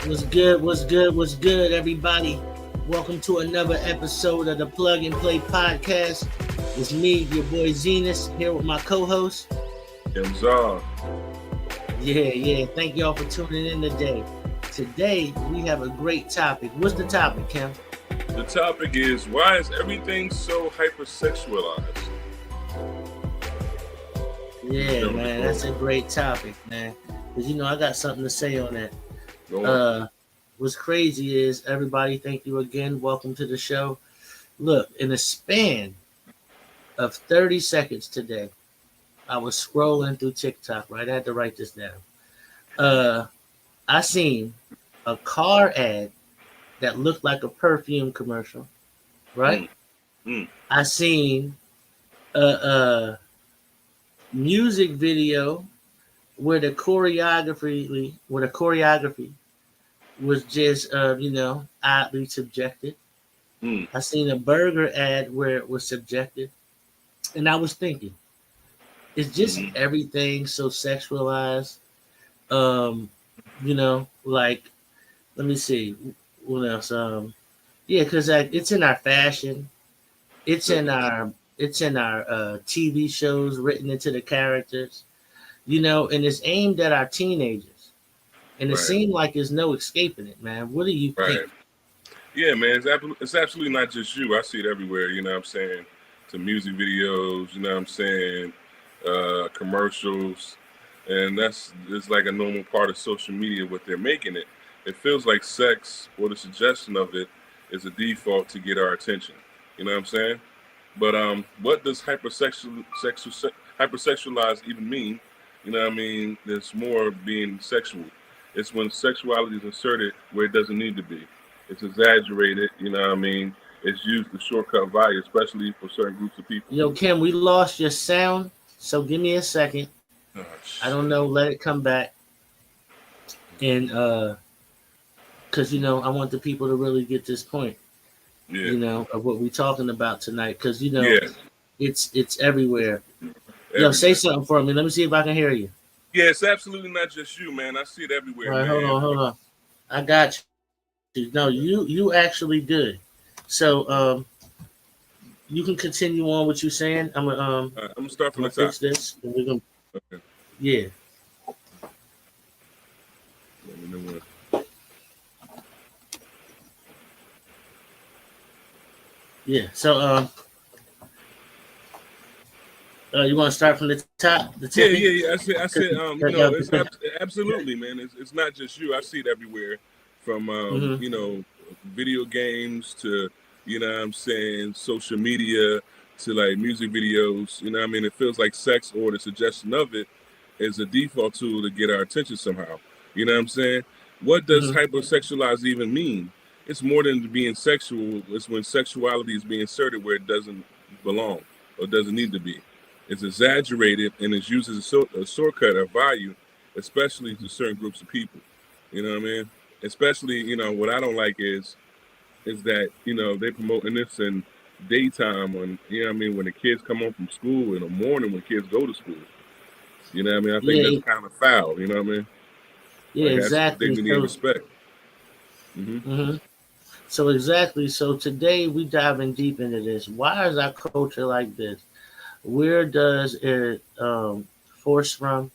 What's good? What's good? What's good, everybody? Welcome to another episode of the Plug and Play podcast. It's me, your boy Zenas, here with my co-host. Imzar. Yeah. Thank y'all for tuning in today. Today we have a great topic. What's the topic, Kim? The topic is, why is everything so hypersexualized? Yeah, man, that's a great topic, man. Because I got something to say on that. What's crazy is everybody, thank you again. Welcome to the show. Look, in a span of 30 seconds today, I was scrolling through TikTok, right? I had to write this down. I seen a car ad that looked like a perfume commercial, right? I seen a music video where the choreography was just oddly subjective. I seen a burger ad where it was subjective, and I was thinking, it's just everything so sexualized. Like, let me see what else. Because it's in our fashion, it's in our TV shows written into the characters, and it's aimed at our teenagers. And it seemed like there's no escaping it, man. What do you think? Yeah, man, it's absolutely not just you. I see it everywhere, you know what I'm saying? To music videos, you know what I'm saying? Commercials. And it's like a normal part of social media, what they're making it. It feels like sex, or the suggestion of it, is a default to get our attention. You know what I'm saying? But what does hypersexualized even mean? You know what I mean? There's more being sexual. It's when sexuality is inserted where it doesn't need to be. It's exaggerated, you know what I mean? It's used to shortcut value, especially for certain groups of people. Yo, Kim, we lost your sound, so give me a second. I don't know, let it come back. And because I want the people to really get this point. Of what we're talking about tonight. Because it's everywhere. Yo, say something for me. Let me see if I can hear you. Yeah, it's absolutely not just you, man. I see it everywhere. All right, man. Hold on. I got you. No, you actually good. So you can continue on what you're saying. I'm gonna start from the top. Fix this. And we're gonna. Okay. Yeah. Let me know what. Yeah. So you want to start from the top? Yeah. I said. It's absolutely, man. It's not just you. I see it everywhere, from video games to what I'm saying, social media to like music videos. You know what I mean? It feels like sex, or the suggestion of it, is a default tool to get our attention somehow. You know what I'm saying? What does hypersexualized even mean? It's more than being sexual. It's when sexuality is being inserted where it doesn't belong or doesn't need to be. It's exaggerated and is used as a shortcut of value, especially to certain groups of people. You know what I mean? Especially, what I don't like is that, they promoting this in daytime when, when the kids come home from school, in the morning when kids go to school. You know what I mean? I think that's kind of foul, you know what I mean? Yeah, like, exactly. That's dignity and respect. So exactly. So today we diving deep into this. Why is our culture like this? Where does it force from?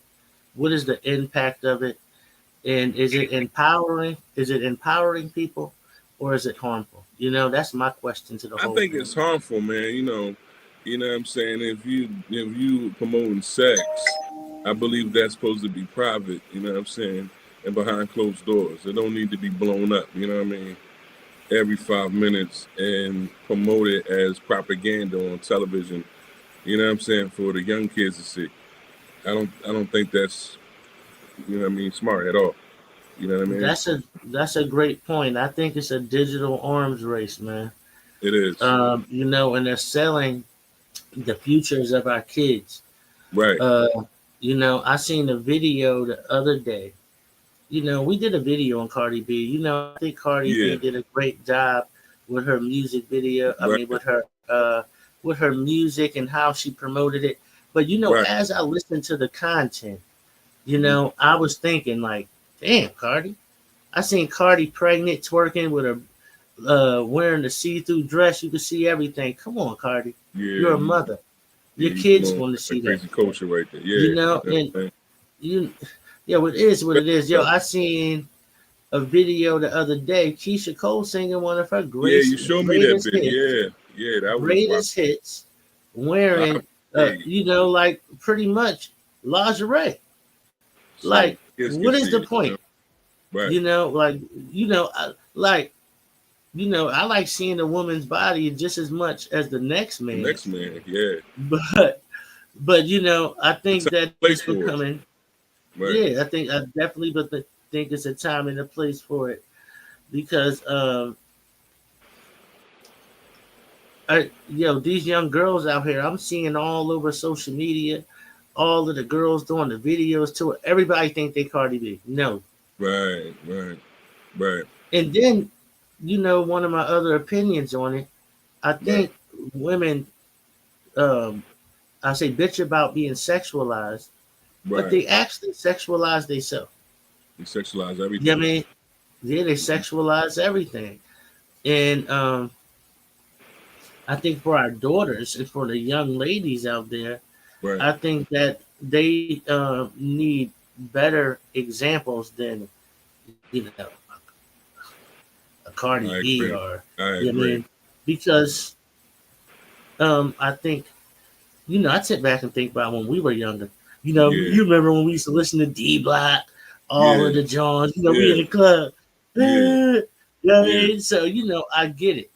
What is the impact of it? And is it empowering? Is it empowering people, or is it harmful? That's my question to the whole. I think it's harmful, man. You know what I'm saying? If you promoting sex, I believe that's supposed to be private. You know what I'm saying? And behind closed doors. It don't need to be blown up. You know what I mean? Every 5 minutes and promote it as propaganda on television. You know what I'm saying? For the young kids to see. I don't think that's smart at all. You know what I mean? That's a great point. I think it's a digital arms race, man. It is. And they're selling the futures of our kids. Right. I seen a video the other day. We did a video on Cardi B. I think Cardi B did a great job with her music video. I mean, with her music and how she promoted it. But as I listened to the content, I was thinking like, damn, Cardi, I seen Cardi pregnant, twerking with a wearing a see-through dress. You can see everything. Come on, Cardi. Yeah, You're a mother. yeah, Your you kids promote want to that see that. crazy culture right there. You Yeah, know, you know and what I'm you, yeah, what it is, what saying? it is. Yo, I seen a video the other day. Keisha Cole singing one of her Yeah, you showed me that greatest bit. hits, Yeah, yeah, that was wild. greatest hits, I, wearing, hey, like pretty much lingerie. so Like, kids can what is see the it. point? Right. You know, like, I like seeing a woman's body just as much as the next The man. next man, yeah, But, I it's think a that place it's for it. becoming. Right, Yeah, I definitely, think it's a time and a place for it because, these young girls out here, I'm seeing all over social media, all of the girls doing the videos to it. Everybody think they Cardi B. No, right, right, right, and then, one of my other opinions on it, I right, think women, um, I say bitch about being sexualized, but right. they actually sexualize themselves. You sexualize You know what I everything. mean? Yeah, they Mhm. sexualize everything. And I think for our daughters and for the young ladies out there, Right. I think that they need better examples than, a Cardi I B agree. or, I you know what I agree. mean? Because I think, I sit back and think about when we were younger. Yeah, You remember when we used to listen to D Block, all of yeah, the Johns, we in yeah, the club. yeah, You know what I yeah. mean? So, I get it,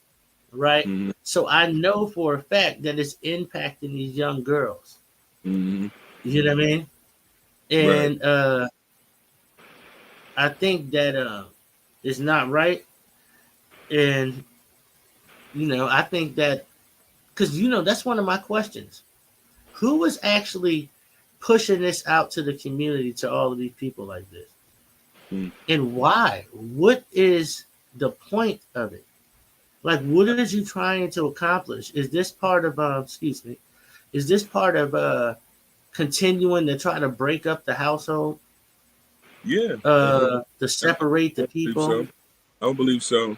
right? Mm-hmm. So I know for a fact that it's impacting these young girls. Mm-hmm. You know what I mean? Right. And I think that it's not right. And, I think that, because, that's one of my questions. Who is actually pushing this out to the community, to all of these people like this? Mm. And why? What is the point of it? Like, what is you trying to accomplish? Is this part of, excuse me, is this part of continuing to try to break up the household, Yeah, to I separate the believe people? so. I believe so.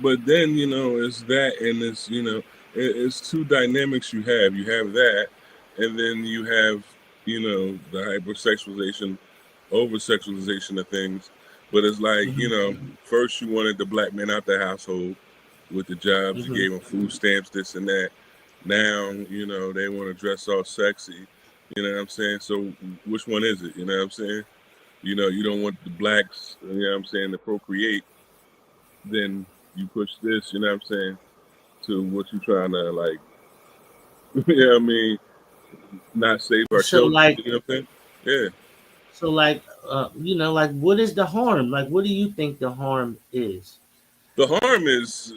But then it's that, and it's it's two dynamics you have. You have that, and then you have the hypersexualization, over sexualization of things. But it's like Hmm. first you wanted the black men out the household with the jobs. You Hmm. gave them food stamps, this and that. Now they want to dress all sexy. You know what I'm saying? So which one is it? You know what I'm saying? You don't want the blacks. You know what I'm saying, to procreate. Then you push this. You know what I'm saying? To what you trying to like, you know what I mean, not save our So children. like, You know what I'm saying? Yeah. like, what is the harm? Like, what do you think the harm is? The harm is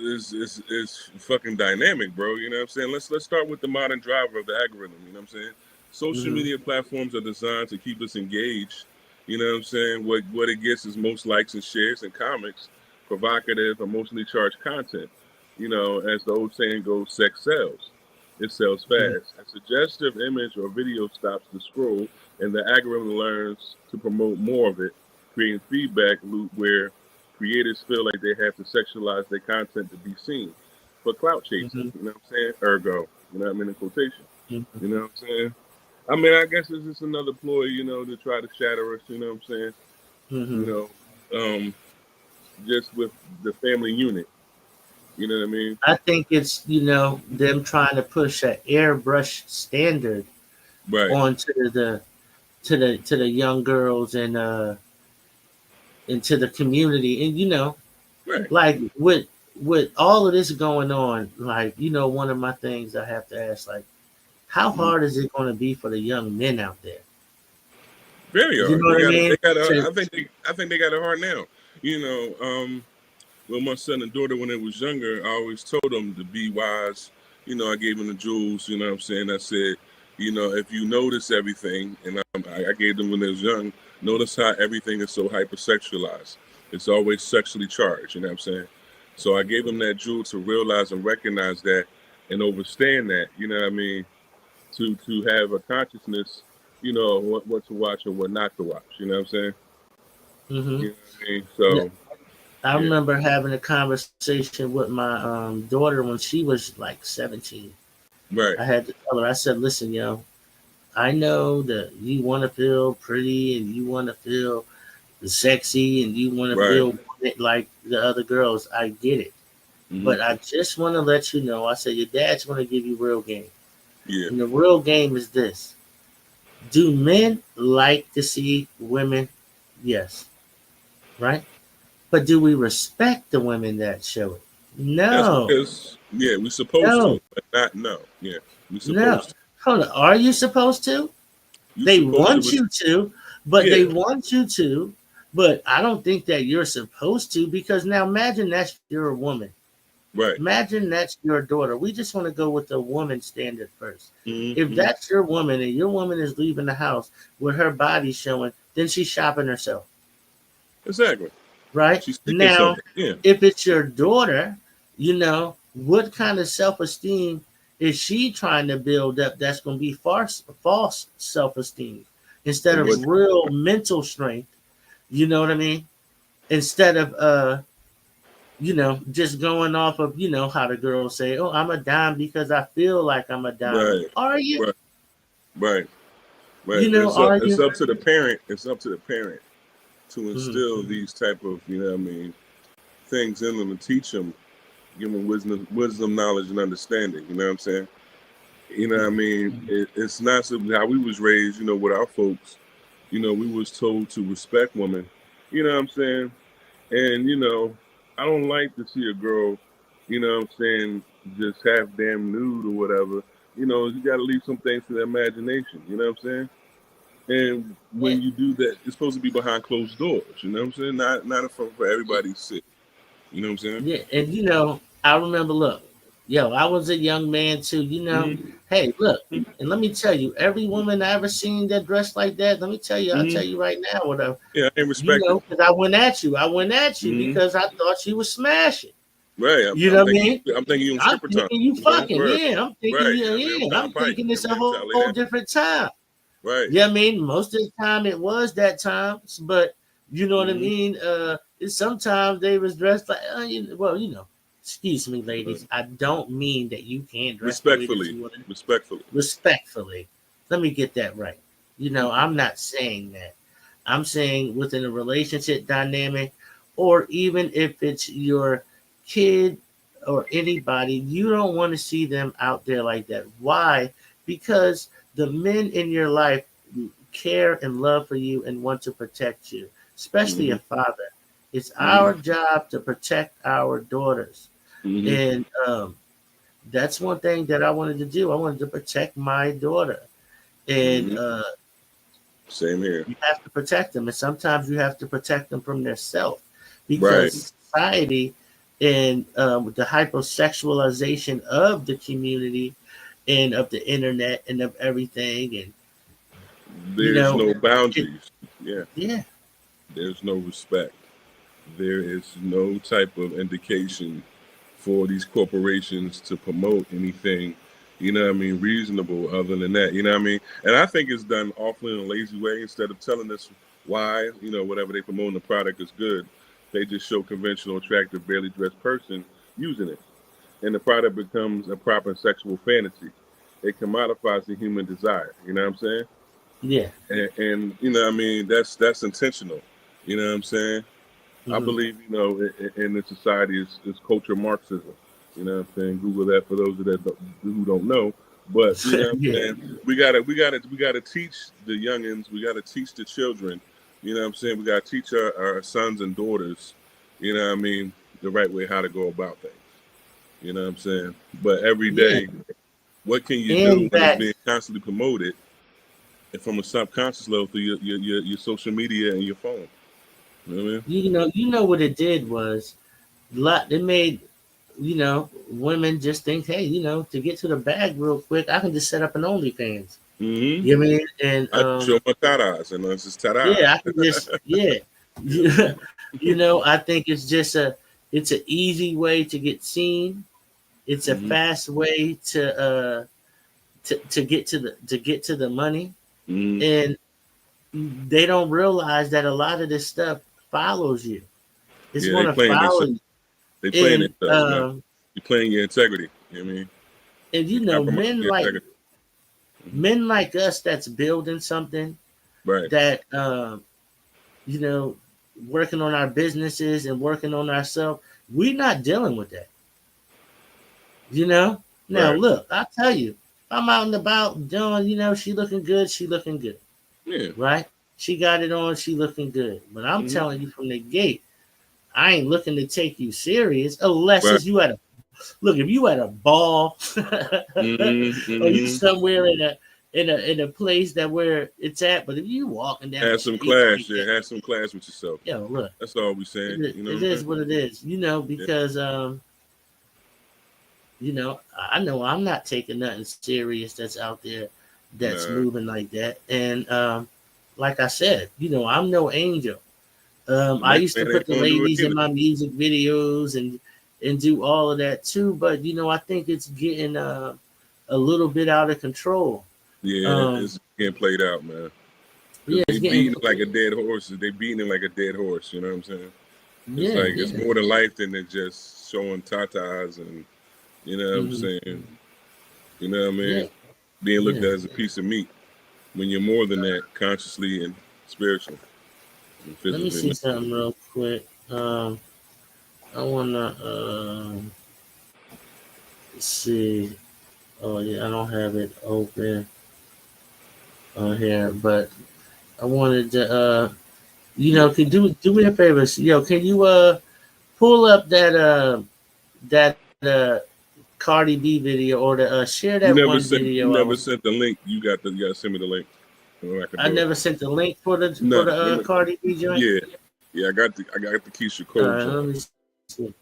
fucking dynamic, bro. You know what I'm saying? Let's start with the modern driver of the algorithm. You know what I'm saying? Social Hmm. media platforms are designed to keep us engaged. You know what I'm saying? What it gets is most likes and shares and comments, provocative, emotionally charged content. As the old saying goes, sex sells. It sells Hmm. fast. A suggestive image or video stops the scroll, and the algorithm learns to promote more of it, creating feedback loop where creators feel like they have to sexualize their content to be seen for clout chasing. Hmm. You know what I'm saying? Ergo, what I mean in quotation. Hmm. You know what I'm saying? I mean, I guess it's just another ploy, to try to shatter us. You know what I'm saying? You Hmm. just with the family unit. You know what I mean? I think it's, them trying to push an airbrush standard Right. onto the young girls and into the community. And, Right. like, with all of this going on, like, one of my things I have to ask, like, how Mhm. hard is it going to be for the young men out there? Very You hard. know what I They mean? got. To, I think they got it hard now. You know, with my son and daughter when they was younger, I always told them to be wise. I gave them the jewels. You know what I'm saying? I said, if you notice everything, and I gave them when they was young, notice how everything is so hypersexualized. It's always sexually charged. You know what I'm saying? So I gave them that jewel to realize and recognize that and understand that. You know what I mean? To have a consciousness. What to watch and what not to watch. You know what I'm saying? hmm You know what I mean? So I remember having a conversation with my daughter when she was like 17. Right. I had to tell her, I said, listen, I know that you want to feel pretty and you want to feel sexy and you want to Right. feel like the other girls. I get it. Mm-hmm. But I just want to let you know, I said, your dad's going to give you real game. Yeah. And the real game is this. Do men like to see women? Yes. Right? But do we respect the women that show it? That's No. because we're supposed No. to, but not no. Yeah, we're No. supposed to. Hold on. Are you supposed to? You're They supposed to. want you to, but Yeah. they want you to. But I don't think that you're supposed to because now imagine that's your woman. Right. Imagine that's your daughter. We just want to go with the woman standard first. If Mm-hmm. that's your woman and your woman is leaving the house with her body showing, then she's shopping herself. Exactly. Right? She's seeking Now, something. Yeah. if it's your daughter, what kind of self esteem is she trying to build up that's going to be false self esteem instead What? of real mental strength? You know what I mean? Instead of just going off of, how the girls say, oh, I'm a dime because I feel like I'm a dime. Right. Are you? Right. Right. Right. Are It's you? up to the parent. It's up to the parent to Mm-hmm. instill these type of things in them and teach them, give them wisdom, knowledge, and understanding. You know what I'm saying? It's not simply how we was raised. With our folks. We was told to respect women. You know what I'm saying? And I don't like to see a girl, just half damn nude or whatever. You got to leave some things to the imagination. You know what I'm saying? And Yeah. when you do that, it's supposed to be behind closed doors. You know what I'm saying? Not in front for everybody to see. You know what I'm saying? Yeah. And I remember, look, I was a young man too, Mm-hmm. Hey, look, and let me tell you, every woman I ever seen that dressed like that, let me tell you, I'll tell Mm-hmm. you right now, whatever. Yeah, I ain't respect it. Because I went at you. I went at you Mm-hmm. because I thought you was smashing. Right. You I'm know what I thinking. mean? I'm thinking you on I'm stripper time. thinking you fucking, Word. yeah. I'm thinking, Right. yeah. I'm I'm thinking it's a trying to lay whole down. different time. Right. Yeah, I mean, most of the time it was that time, but you know what I Mm-hmm. mean. Sometimes they was dressed like, Excuse me, Uh, ladies. I don't mean that you can't dress the way that respectfully. you want to. Respectfully. Respectfully, let me get that right. Mm-hmm. I'm not saying that. I'm saying within a relationship dynamic, or even if it's your kid or anybody, you don't want to see them out there like that. Why? Because the men in your life care and love for you and want to protect you, especially Mm-hmm. a father. It's Mm-hmm. our job to protect our daughters. Mm-hmm. And that's one thing that I wanted to do. I wanted to protect my daughter. And Mm-hmm. Same here. you have to protect them. And sometimes you have to protect them from their self Right. because society and the hypersexualization of the community and of the internet and of everything. And, There's no it, boundaries. Yeah. yeah. There's no respect. There is no type of indication for these corporations to promote anything, reasonable other than that. You know what I mean? And I think it's done awfully in a lazy way. Instead of telling us why, whatever they promote in the product is good, they just show conventional, attractive, barely dressed person using it. And the product becomes a proper sexual fantasy. It commodifies the human desire. You know what I'm saying? Yeah. And that's intentional. You know what I'm saying? I Hmm. believe, in the society is culture Marxism. You know what I'm saying? Google that for those who don't know. But you know what I'm Yeah. saying? We gotta teach the youngins. We gotta teach the children. You know what I'm saying? We gotta teach our sons and daughters. The right way how to go about things. You know what I'm saying? But every Yeah. day, what can you do And when it's that, being constantly promoted and from a subconscious level through your social media and your phone? You know what I mean? what it did was it made women just think, hey, to get to the bag real quick, I can just set up an OnlyFans. Mm-hmm. You know what I mean? And I show my tatas, and it's just ta-da. yeah, I can just yeah. I think it's an easy way to get seen. It's a Mm-hmm. fast way to get to the money, Mm-hmm. and they don't realize that a lot of this stuff follows you. It's going to follow you. They playing it. You're playing your integrity. You know what I mean? And you know, men like us that's building something, right? That you know, working on our businesses and working on ourselves, we're not dealing with that. You know. Now Right. look, I tell you, I'm out and about, John. You know, she looking good. She looking good. Yeah. Right. She got it on. She looking good. But I'm telling you from the gate, I ain't looking to take you serious unless it's you at a look. If you at a ball, or you somewhere in a place that where it's at, but if you walking down have the some street, class, have some class with yourself. Yo, look, that's all we saying. It is what it is, you know, because you know I'm not taking nothing serious that's out there that's moving like that, and like I said, you know, I'm no angel. I used to put the ladies in my music videos and do all of that too, but you know, I think it's getting a little bit out of control. Yeah, it's getting played out, man. They beating like a dead horse. They beating it like a dead horse. You know what I'm saying? It's like it's more to life than just showing tatas and you know what I'm saying. You know what I mean? Being looked at as a piece of meat when you're more than that, consciously and spiritually. And let me see something real quick. I wanna see. Oh yeah, I don't have it open on here, but I wanted to you know, can do me a favor. Yo, can you pull up that Cardi B video or the share that one video? You never sent the link. You got to send me the link. I never sent the link for the Cardi B joint. Yeah, I got the Keisha Cole. Let me see.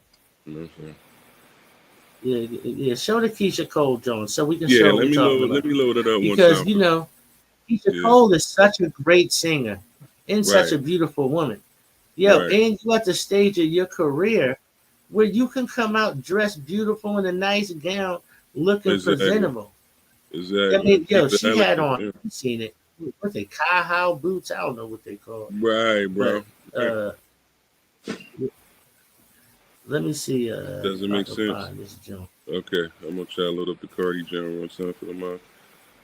Yeah, show the Keisha Cole joint so we can show what we're talking about. Let me load it up because you know, Keisha Cole is such a great singer and such a beautiful woman. Yo, and you at the stage of your career where you can come out dressed beautiful in a nice gown, looking presentable. Exactly. I mean, yo, she had on. You seen it? What's they cowhide boots? I don't know what they call it. Right, bro. But, let me see. Does it make sense? Okay, I'm gonna try to load up the Cardi General one time for the month.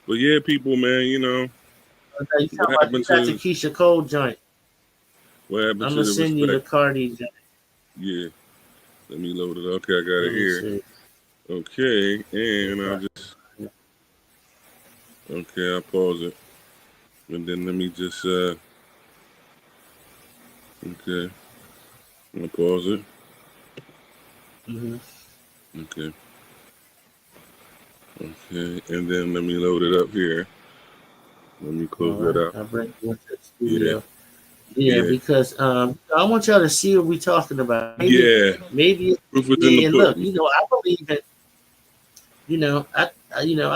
But yeah, people, man, you know. Okay, what happened to the Keisha Cole joint? What happened I'm gonna send you the Cardi joint. Yeah, let me load it. Okay, I got it here. See. Okay, and I'll just. Okay, I'll pause it, and then let me just. Okay, I'm gonna pause it. Okay. Okay, and then let me load it up here. Let me close that out. I'll bring you into the studio. Yeah, because I want y'all to see what we're talking about. Maybe. And look, you know, I believe it. You know, I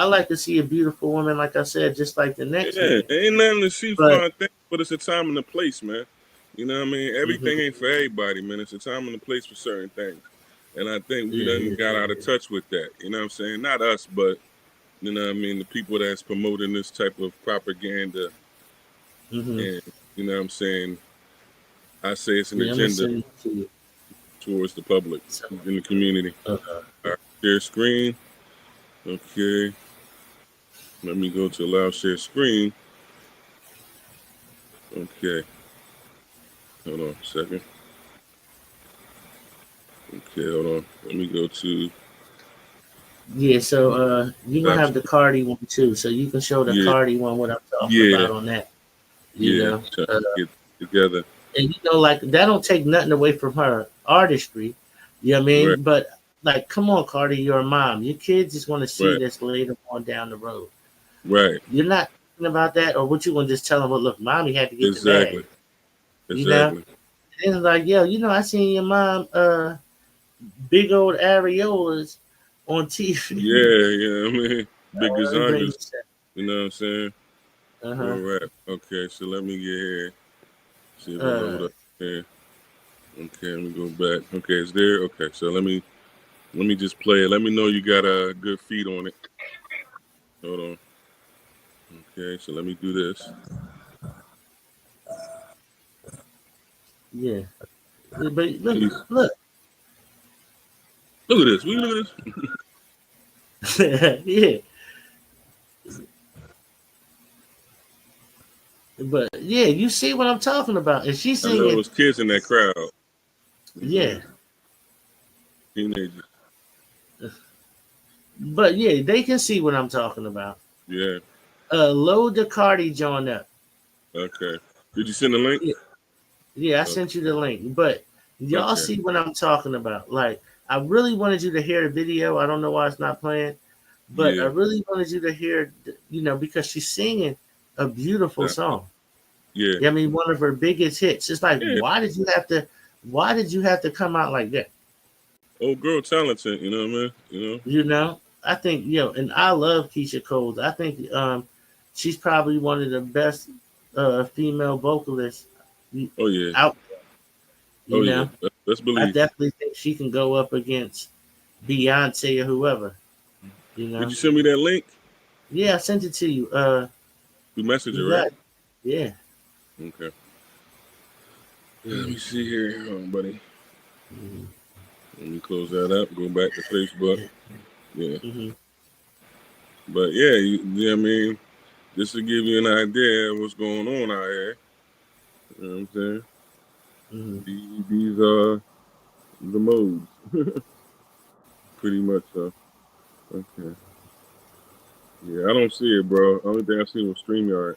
like to see a beautiful woman, like I said, just like the next. Ain't nothing to see for a thing, but it's a time and a place, man. You know what I mean? Everything ain't for everybody, man. It's a time and a place for certain things. And I think we done got out of touch with that. You know what I'm saying? Not us, but you know what I mean, the people that's promoting this type of propaganda. And you know what I'm saying? I say it's an agenda towards the public in the community. Right, share screen. Okay. Let me go to allow share screen. Okay. Hold on a second. Okay, hold on. Let me go to. Yeah, so you're gonna have the Cardi one too, so you can show the Cardi one what I'm talking about on that. You know, get together. And you know, like that don't take nothing away from her artistry. You know what I mean? Right. But like, come on, Cardi, you're a mom. Your kids just want to see this later on down the road. Right. You're not thinking about that, or what you want to just tell them? Well, look, mommy had to get the bag. You know, and it's like, yo, you know, I seen your mom, big old areolas on TV. Yeah, I mean, big lasagnas. You know what I'm saying? All right. Okay, so let me get here. See if I load up here. Okay, let me go back. Okay, it's there. Okay, so let me just play it. Let me know you got a good feed on it. Hold on. Okay, so let me do this. Yeah. But look. Look at this. Look at this. Yeah. But yeah, you see what I'm talking about. And she's singing. I know it was kids in that crowd. Yeah. Teenagers. But yeah, they can see what I'm talking about. Yeah. Load the Cardi joint up. Okay. Did you send the link? Yeah, I sent you the link. But y'all see what I'm talking about. Like, I really wanted you to hear the video. I don't know why it's not playing. But I really wanted you to hear, because she's singing a beautiful song. Yeah. I mean, one of her biggest hits. It's like, why did you have to come out like that? Old girl talented, you know what I mean? I think, and I love Keisha Cole. I think she's probably one of the best female vocalists out there. Yeah. Let's believe. I definitely think she can go up against Beyonce or whoever. Did you send me that link? Yeah, I sent it to you. Through Messenger, right? Yeah. Okay. Let me see here, buddy. Mm-hmm. Let me close that up. Go back to Facebook. Yeah. Mm-hmm. But yeah, I mean, just to give you an idea of what's going on out here. You know what I'm saying? Mm-hmm. These are the modes. Pretty much so. Okay. Yeah, I don't see it, bro. Only thing I see was StreamYard.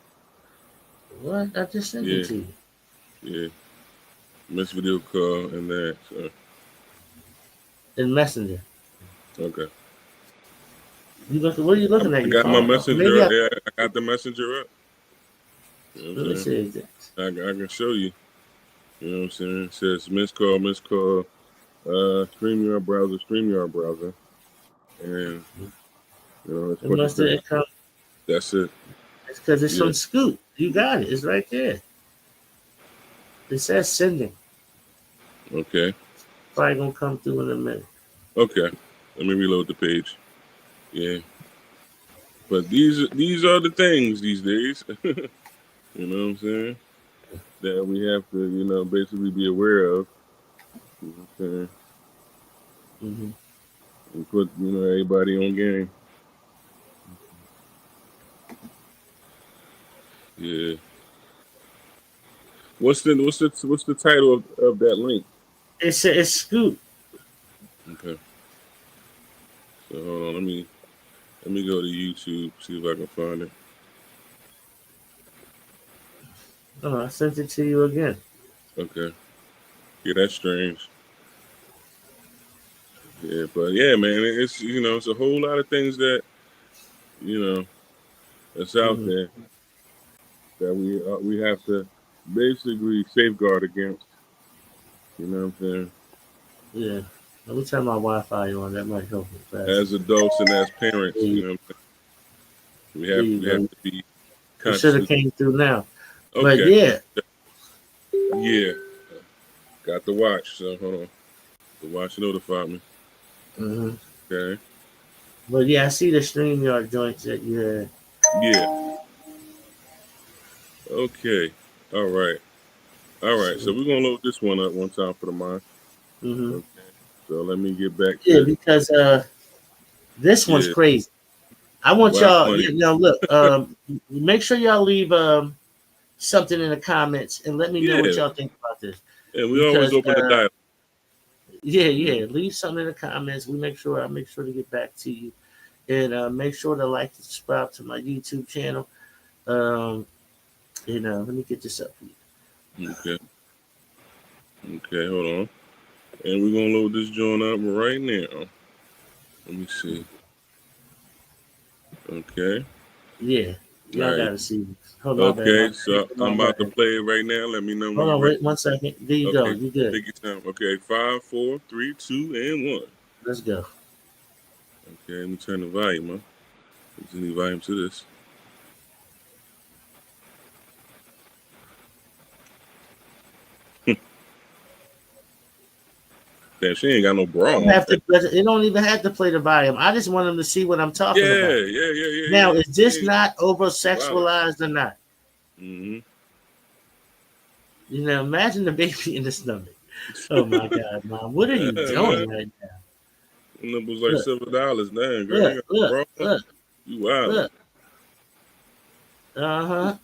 What? I just sent it to you. Yeah. Miss video call and that. So. In Messenger. Okay. What are you looking at? I got my messenger up. Yeah, I got the messenger up. You know Let me see that. I can show you. You know what I'm saying? It says missed call, StreamYard browser. And, it's that's it. It's because it's from Scoot. You got it. It's right there. It says sending. Okay. Probably going to come through in a minute. Okay. Let me reload the page. Yeah. But these are the things these days. You know what I'm saying? That we have to, basically be aware of. You know what I'm saying? Mm-hmm. And put, everybody on game. Yeah. What's the title of that link? It's Scoot. Okay. So hold on, let me go to YouTube, see if I can find it. Oh, I sent it to you again. Okay. Yeah, that's strange. Yeah, but yeah, man, it's it's a whole lot of things that that's out there that we have to basically safeguard against. You know what I'm saying? Yeah. Let me turn my Wi-Fi on. That might help me fast. As adults and as parents, we have to be conscious. It should have came through now. Okay. But yeah. Yeah. Got the watch, so hold on. The watch notified me. Mm-hmm. Okay. But yeah, I see the StreamYard joints that you had. Yeah. Okay. All right. So we're gonna load this one up one time for the mind. Mm-hmm. Okay. So let me get back to because this one's crazy. I want y'all, look, make sure y'all leave something in the comments and let me know what y'all think about this. Yeah, we always open the dialogue. Yeah. Leave something in the comments. I make sure to get back to you. And make sure to like and subscribe to my YouTube channel. Let me get this up for you. Okay, hold on. And we're gonna load this joint up right now. Let me see. Okay. Yeah. Y'all gotta see this. Hold on. Okay, so I'm about to play it right now. Let me know when. Hold on, wait 1 second. There you go. You good. Take your time. Okay, 5, 4, 3, 2, and 1. Let's go. Okay, let me turn the volume up. There's any volume to this. Damn, she ain't got no bra. It don't even have to play the volume. I just want them to see what I'm talking about. Yeah. Now, is this not over-sexualized or not? Mm-hmm. Imagine the baby in the stomach. Oh my God, Mom, what are you doing right now? And it was like Look, $7. Damn, girl, look, you got look, raw. look, You wild. look. Uh-huh.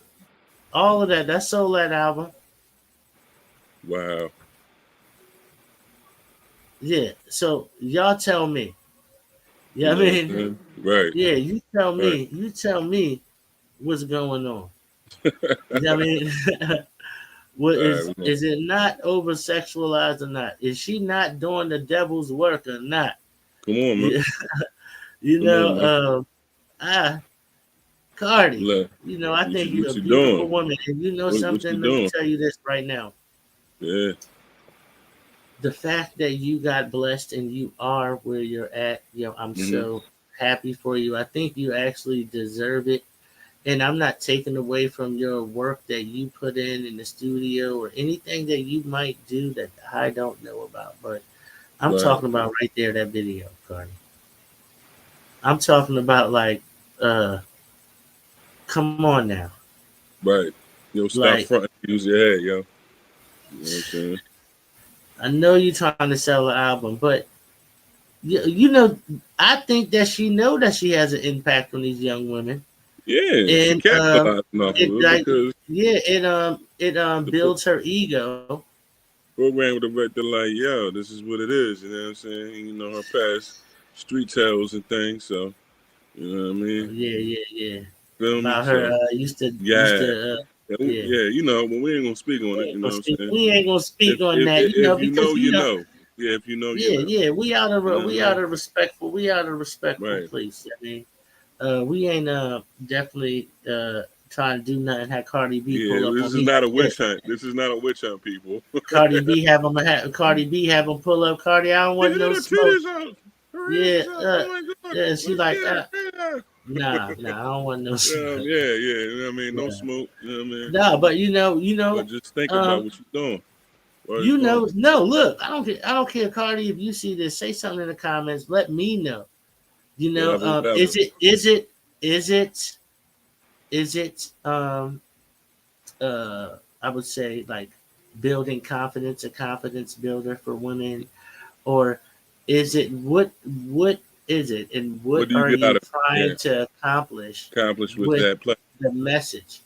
All of that. That's sold that album. Wow. Yeah. So y'all tell me. Yeah, You I know what I'm mean, saying? Right. yeah, you tell Right. me. You tell me what's going on. Yeah, I mean, what All right. is it not over sexualized or not? Is she not doing the devil's work or not? Come on, man. Yeah, you Come on, man. know, Cardi, Look, I think you're a what you beautiful doing? woman. And you know What you something, let me doing? tell you this right now. Yeah. The fact that you got blessed and you are where you're at, I'm Mm-hmm. so happy for you. I think you actually deserve it. And I'm not taking away from your work that you put in the studio or anything that you might do that I don't know about. But I'm Right. talking about right there, that video, Cardi. I'm talking about like, uh, come on now. Right. Yo, stop Like, fronting. Use your head, yo. You know what I'm saying? I know you're trying to sell an album, but you know, I think that she know that she has an impact on these young women, Yeah, she and capitalizing off of it it like because yeah, it the builds her ego. program with the right to like, yo, this is what it is. You know what I'm saying? And, you know, her past street tales and things. So, you know what I Oh, mean? yeah. Feel me? About her So, used yeah. to yeah. Yeah, you know, but we ain't gonna speak on it. You know what I'm saying? We ain't gonna speak on that, If you know, because you know. Yeah, if you know, you know. yeah, we out of You know what I mean? we out of respectful Right. place. I mean, we ain't definitely trying to do nothing. Have Cardi B pull Yeah, up this on is me not a like witch this. hunt. This is not a witch hunt, people. Cardi B have him pull up. Cardi, I don't She want had no her smoke. titties out. Her ass Yeah, is out. Oh my god. yeah. She Let's like, get her. Yeah. nah, I don't want no smoke. Yeah. You know what I mean? No Yeah. smoke. You know what I mean? Nah, but But just think about um, what you're doing. Where it's going. no. Look, I don't care, Cardi. If you see this, say something in the comments. Let me know. Whatever. Is it I would say like building confidence, a confidence builder for women, or is it what is it, and What what do you are get out you of trying yeah? to accomplish Accomplish with with that play. the message?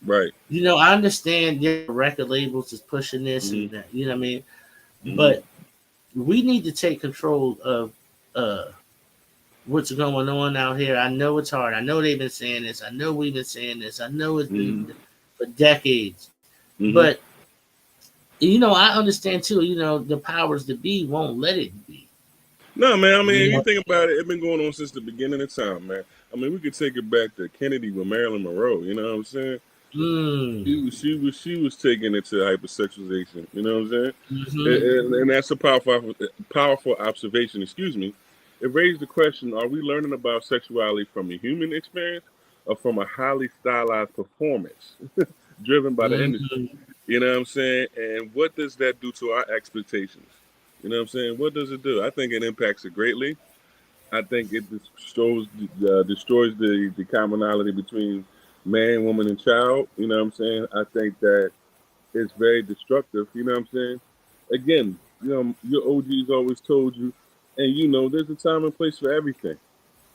Right. I understand your record labels is pushing this Mm-hmm. and that, you know what I mean? Mm-hmm. But we need to take control of uh what's going on out here. I know it's hard. I know they've been saying this. I know we've been saying this. I know it's Mm-hmm. been for decades. Mm-hmm. But I understand too, the powers that be won't let it be. No, man. I You mean, you know? think about it, it's been going on since the beginning of time, man. I mean, we could take it back to Kennedy with Marilyn Monroe. You know what I'm saying? Mm. She was taking it to hypersexualization. You know what I'm saying? Mm-hmm. And that's a powerful observation. Excuse me. It raised the question: are we learning about sexuality from a human experience or from a highly stylized performance driven by the industry? Mm-hmm. You know what I'm saying? And what does that do to our expectations? You know what I'm saying? What does it do? I think it impacts it greatly. I think it destroys the commonality between man, woman, and child. You know what I'm saying? I think that it's very destructive. You know what I'm saying? Again, your OGs always told you, and there's a time and place for everything.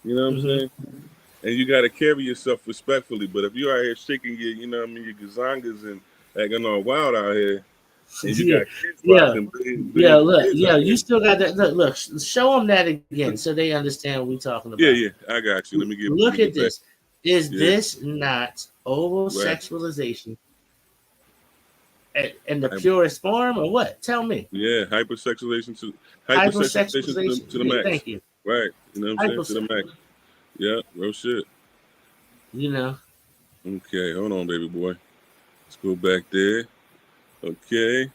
You know what I'm Mm-hmm. saying? And you got to carry yourself respectfully. But if you're out here shaking your gazangas and acting all wild out here, and you Yeah, got kids yeah, watching, billions of look, kids yeah. out You here. still got that. Look. Show them that again so they understand what we're talking about. Yeah, I got you. Let me Look at get back. this. Is Yeah, this not over right. sexualization in the I, purest form, or what? Tell me. yeah, hypersexualization Hypersexualization. to the Yeah, max. thank you. Right. You know what I'm saying? To the Hypersex. max. Yeah, real shit. You know, Okay, hold on, baby boy. Let's go back there. Okay.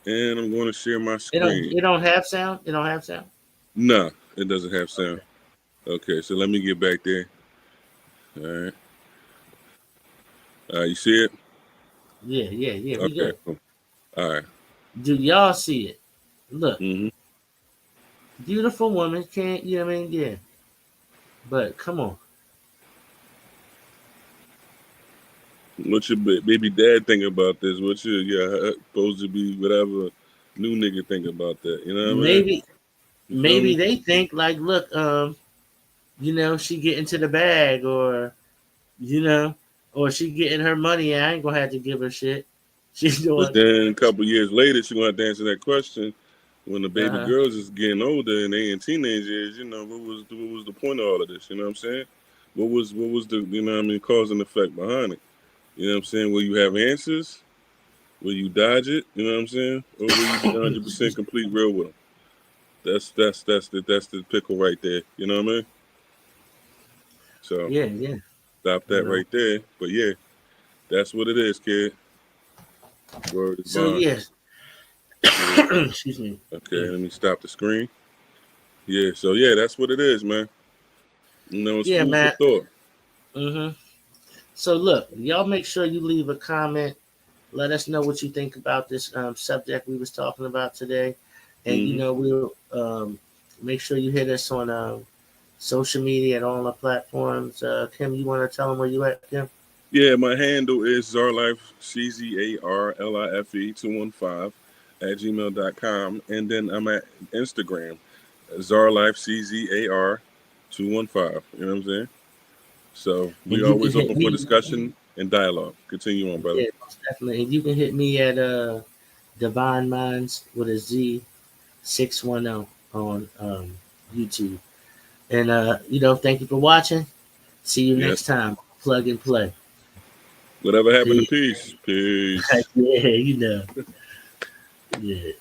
And I'm going to share my screen. it don't have sound. It don't have sound. Nah, it doesn't have sound. Okay. Okay, so let me get back there. All right. You see it? Yeah. We Okay, good. cool. All right. Do y'all see it? Look, Mm-hmm. beautiful woman. Can't you? Know what I mean, yeah. But come on. What your baby dad think about this? What your supposed to be whatever new nigga think about that? You know what maybe I mean? they think like, look, she get into the bag, or or she getting her money. I ain't gonna have to give her shit. She's But doing. then a couple years later, she gonna have to answer that question when the baby Uh-huh. girls is getting older and they in teenage years. What was the point of all of this? You know what I'm saying? What was the cause and effect behind it? You know what I'm saying? Will you have answers? Will you dodge it? You know what I'm saying? Or will you be 100% complete real with them? That's the pickle right there. You know what I mean? So Yeah. stop that right there. But yeah, that's what it is, kid. Word is So bond. yes. Yeah. Excuse me. Okay, let me stop the screen. Yeah, so yeah, that's what it is, man. It's Yeah, food for man. thought. So look, y'all make sure you leave a comment. Let us know what you think about this subject we was talking about today, and we'll make sure you hit us on social media and all our platforms. Kim, you want to tell them where you at, Kim? Yeah, my handle is Zarlife, CZARLIFE 215 at gmail.com. And then I'm at Instagram, Zarlife, CZAR 215. You know what I'm saying? So we And you can always hit open for me. discussion and dialogue. Continue on, brother. Yeah, most definitely. And you can hit me at Divine Minds with a Z 610 on YouTube. And thank you for watching. See you Yes. next time. Plug and play. Whatever happened to Peace. peace? Peace. Yeah, Yeah.